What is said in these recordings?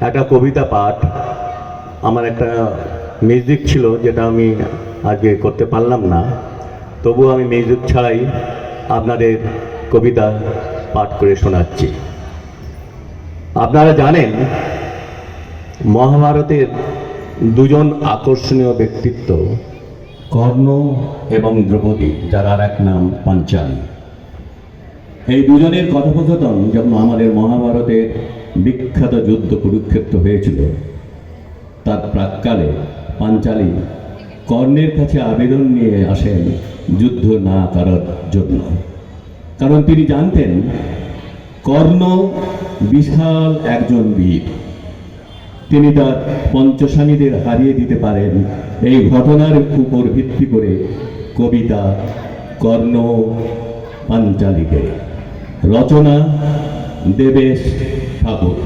একটা কবিতা পাঠ। আমার একটা মিউজিক ছিল যেটা আমি আজকে করতে পারলাম না, তবুও আমি মিউজিক ছাড়াই আপনাদের কবিতা পাঠ করে শোনাচ্ছি। আপনারা জানেন মহাভারতের দুজন আকর্ষণীয় ব্যক্তিত্ব কর্ণ এবং দ্রৌপদী, যার আর এক নাম পাঞ্চালী। এই দুজনের কথোপকথন যখন আমাদের মহাভারতের বিখ্যাত যুদ্ধ কুরুক্ষেত্র হয়েছিল, তার প্রাক্কালে পাঞ্চালী কর্ণের কাছে আবেদন নিয়ে আসেন যুদ্ধ না করার জন্য। কারণ তিনি জানতেন কর্ণ বিশাল একজন বীর, তিনি তার পঞ্চস্বামীদের হারিয়ে দিতে পারেন। এই ঘটনার উপর ভিত্তি করে কবিতা কর্ণ পাঞ্চালীকে, রচনা দেবেশ ঠাকুর।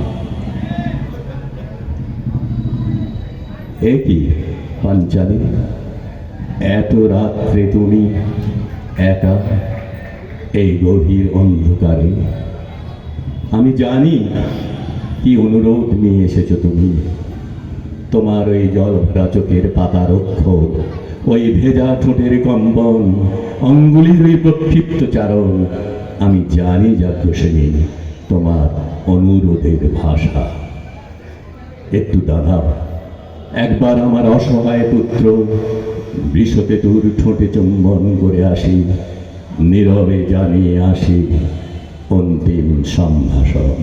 একই পাঞ্চালী, এত রাত্রে তুমি একা এই গভীর অন্ধকারে, আমি জানি কি অনুরোধ নিয়ে এসেছো তুমি। তোমার ওই জল ভরা চোখের পাতার অক্ষর, ওই ভেজা ঠোঁটের কম্বন, অঙ্গুলির ওই প্রক্ষিপ্ত চারণ, আমি জানি যাজ্ঞসেনী তোমার অনুরোধের ভাষা। একটু দাঁড়াও, একবার আমার অসহায় পুত্র বৃষতে দূর ঠোঁটে চুম্বন করে আসি, নীরবে জানিয়ে আসি অন্তিম সম্ভাষণ।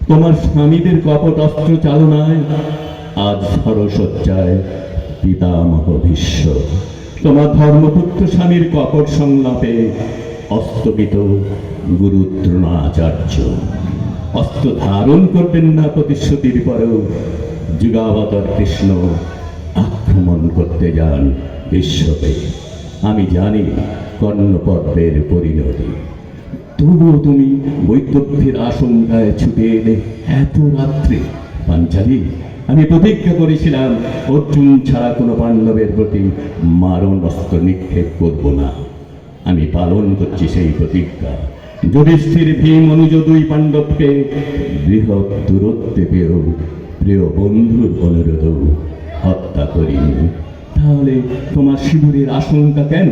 তোমার স্বামীদের কপট অস্ত্র চালনায় আজ সরসজ্জায় পিতামহ ভীষ্ম, তোমার ধর্মপুত্র স্বামীর কপট সংলাপে অস্তপিত গুরু দ্রোণাচার্য। অস্ত্র ধারণ করবেন না প্রতিশ্রুতির পরেও যুগাবতার কৃষ্ণ আক্রমণ করতে যান বিশ্বকে। আমি জানি কর্ণপর্বের পরিণতি, তবুও তুমি বৈতব্যের আশঙ্কায় ছুটে এলে এত রাত্রে। পাঞ্চালী, আমি প্রতিজ্ঞা করেছিলাম অর্জুন ছাড়া কোনো পাণ্ডবের প্রতি মারণ অস্ত্র নিক্ষেপ করব না। আমি পালন করছি সেই প্রতিজ্ঞা। যুধিষ্ঠির, ভীম, অনুজ দুই পাণ্ডবকে বৃহৎ দূরত্বে পেয়েও প্রিয় বন্ধুর অনুরোধ হত্যা করিনি। তাহলে তোমার শিবিরের আশঙ্কা কেন?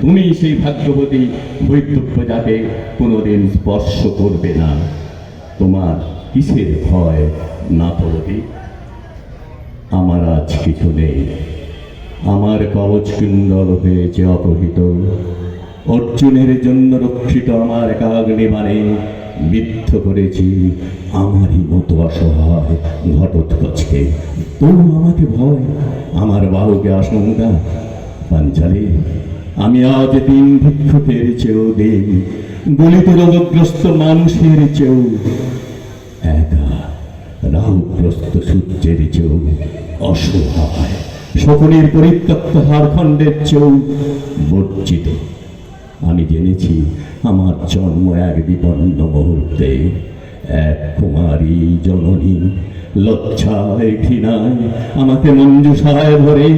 তুমি সেই ভাগ্যবতী বৈতব্য যাকে কোনোদিন স্পর্শ করবে না। তোমার কিসের ভয় না পড়বে? আমার আজ কিছু নেই, আমার কবচ কুণ্ডল হয়েছে অপহৃত। অর্জুনের জন্য রক্ষিত আমার কাগ্নিবাণে বিদ্ধ করেছি আমারই মতো অসহায় ঘটোৎকচকে। তবু আমাকে ভয়, আমার বাহুকে আশঙ্কা। পাঞ্চালী, আমি আজ দিন ভিক্ষুকের চেয়েও দিন, গলিত রোগগ্রস্ত মানুষের চেয়েও একা, রাহুগ্রস্ত সূর্যের চেয়েও অসহায়, শকুনির পরিত্যক্ত হাড়খণ্ডের চেয়েও বর্জিত। আমি জেনেছি আমার জন্ম এক বিপন্ন মুহূর্তে, এক কুমারী জননী লজ্জায় ঘৃণায় আমাকে মঞ্জুষায় ভরে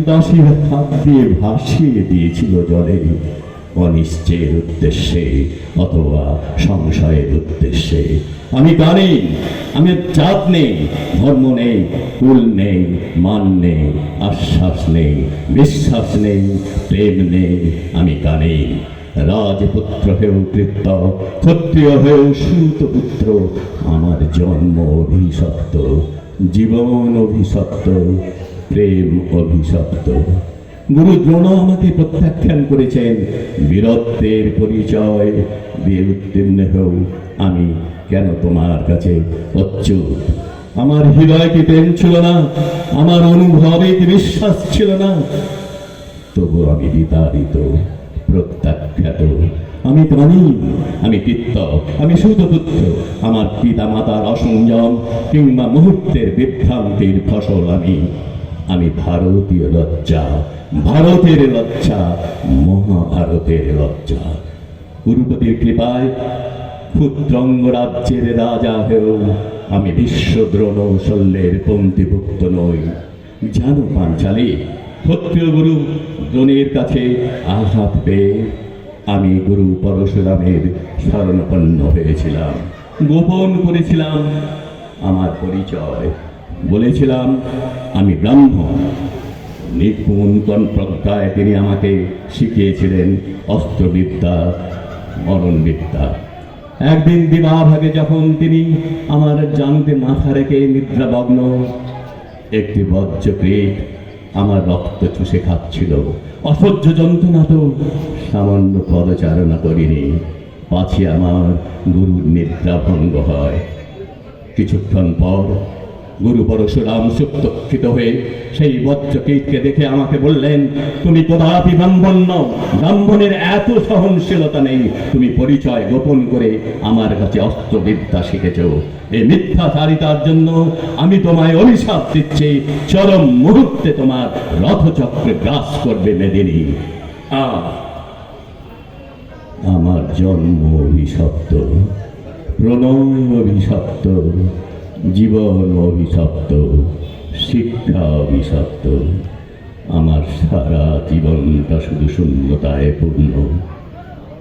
দাসীর হাত দিয়ে ভাসিয়ে দিয়েছিল জলে, অনিশ্চয়ের উদ্দেশ্যে অথবা সংশয়ের উদ্দেশ্যে। আমি জানি আমি জাত নেই, ধর্ম নেই, কুল নেই, মান নেই, আশ্বাস নেই, বিশ্বাস নেই, প্রেম নেই। আমি জানি রাজপুত্র হয়েও কৃত্য, ক্ষত্রিয় হয়েও সূতপুত্র। আমার জন্ম অভিশপ্ত, জীবন অভিশপ্ত, প্রেম অভিশপ্ত। গুরু দ্রোণ আমাকে প্রত্যাখ্যান করেছেন, বীরত্বের পরিচয় দিয়ে উত্তীর্ণ হও আমি কেন তোমার কাছে অচ্যুত? আমার হৃদয় কি প্রেম ছিল না? আমার অনুভবে কি বিশ্বাস ছিল না? তবু আমি বিতাড়িত, প্রত্যাখ্যাত। আমি প্রাণী, আমি পিত্ত, আমি সূতপুত্র। আমার পিতা মাতার অসংযম কিংবা মুহূর্তের বিভ্রান্তির ফসল আমি ভারতীয় লজ্জা, ভারতের লজ্জা, মহাভারতের লজ্জা। গুরুপতির কৃপায় ক্ষুদ্রঙ্গ রাজ্যের রাজা হয়েও আমি বিশ্বদ্রোণ শল্যের পঙ্ক্তিভুক্ত নই। জানো পাঞ্চালী, ক্ষত্রিয় গুরু দ্রোণের কাছে আঘাত পেয়ে আমি গুরু পরশুরামের শরণাপন্ন হয়েছিলাম, গোপন করেছিলাম আমার পরিচয়। বলেছিলাম আমি ব্রাহ্মণ। নিপুণ প্রজ্ঞায় তিনি আমাকে শিখিয়েছিলেন অস্ত্রবিদ্যা, মরণবিদ্যা। একদিন দিবাভাগে যখন তিনি আমার জানুতে মাথা রেখে নিদ্রাভগ্ন, একটি বজ্রকীট আমার রক্ত চুষে খাচ্ছিল। অসহ্য যন্ত্রণা তো সামান্য পদচারণা করিনি, পাছে আমার গুরুর নিদ্রাভঙ্গ হয়। কিছুক্ষণ পর গুরু পরশুরাম সুপ্তক্ষিত হয়ে সেই বজ্রকীটকে দেখে আমাকে বললেন, তুমি কদাপি ব্রাহ্মণ নও, ব্রাহ্মণের এত সহনশীলতা নেই, তুমি পরিচয় গোপন করে আমার কাছে অস্ত্রবিদ্যা শিখেছ। এই মিথ্যাচারিতার জন্য আমি তোমায় অভিশাপ দিচ্ছি, চরম মুহূর্তে তোমার রথচক্রে গ্রাস করবে মেদিনী। আমার জন্ম অভিশপ্ত, প্রণয় অভিশপ্ত, জীবন অভিশপ্ত, শিক্ষা অভিশপ্ত। আমার সারা জীবনটা শুধু শূন্যতায় পূর্ণ।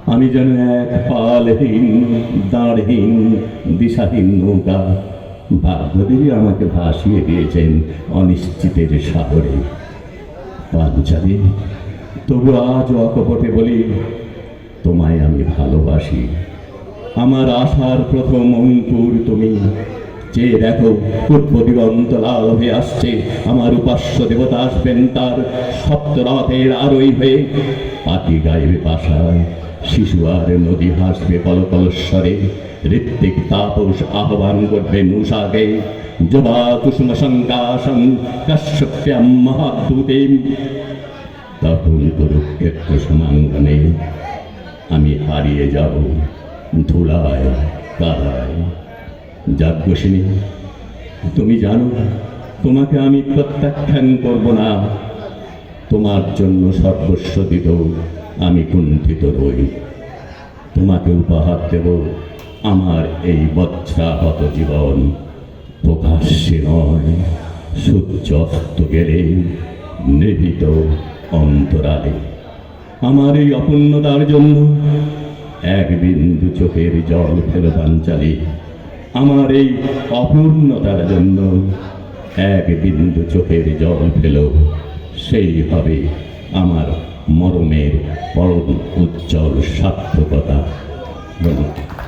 আমি যেন এক পালহীন, দাঁড়হীন, দিশাহীন নৌকা। ভাগ্যদেবী আমাকে ভাসিয়ে দিয়েছেন অনিশ্চিতের সাগরে। পাঞ্চালী, তবু আজ অকপটে বলি, তোমায় আমি ভালোবাসি। আমার আশার প্রথম অঙ্কুর তুমি। যে দেখো, পূর্ব দিগন্ত লাল হয়ে আসছে, আমার উপাস্য দেবতা আসবেন তার সপ্তরথের আরোহী হয়ে। পাখি গাইবে পাশায়, শিশু আর নদী হাসবে কলকলস্বরে। ঋত্বিক তাপস আহ্বান করবেন উষাকে, যুবা কুসুম সংকাশং কাশ্যপ্যাম মহাদ্ভুতে। তখন কুরুক্ষেত্র সমাঙ্গনে আমি হারিয়ে যাব ধুলায় কাদায়। যাজ্ঞসিনী, তুমি জানো তোমাকে আমি প্রত্যাখ্যান করব না। তোমার জন্য সর্বস্ব দিত আমি কুণ্ঠিত রই। তোমাকে উপহার দেব আমার এই বজ্রাহত জীবন। প্রকাশ্যে নয়, সূর্য অস্ত গেলে নিভৃত অন্তরালে। আমার এই অপূর্ণতার জন্য এক বিন্দু চোখের জল ফেলো পাঞ্চালী। আমার এই অপূর্ণতার জন্য এক বিন্দু চোখের জল ফেলো। সেই হবে আমার মরণের পরম উজ্জ্বল সার্থকতা। ধন্যবাদ।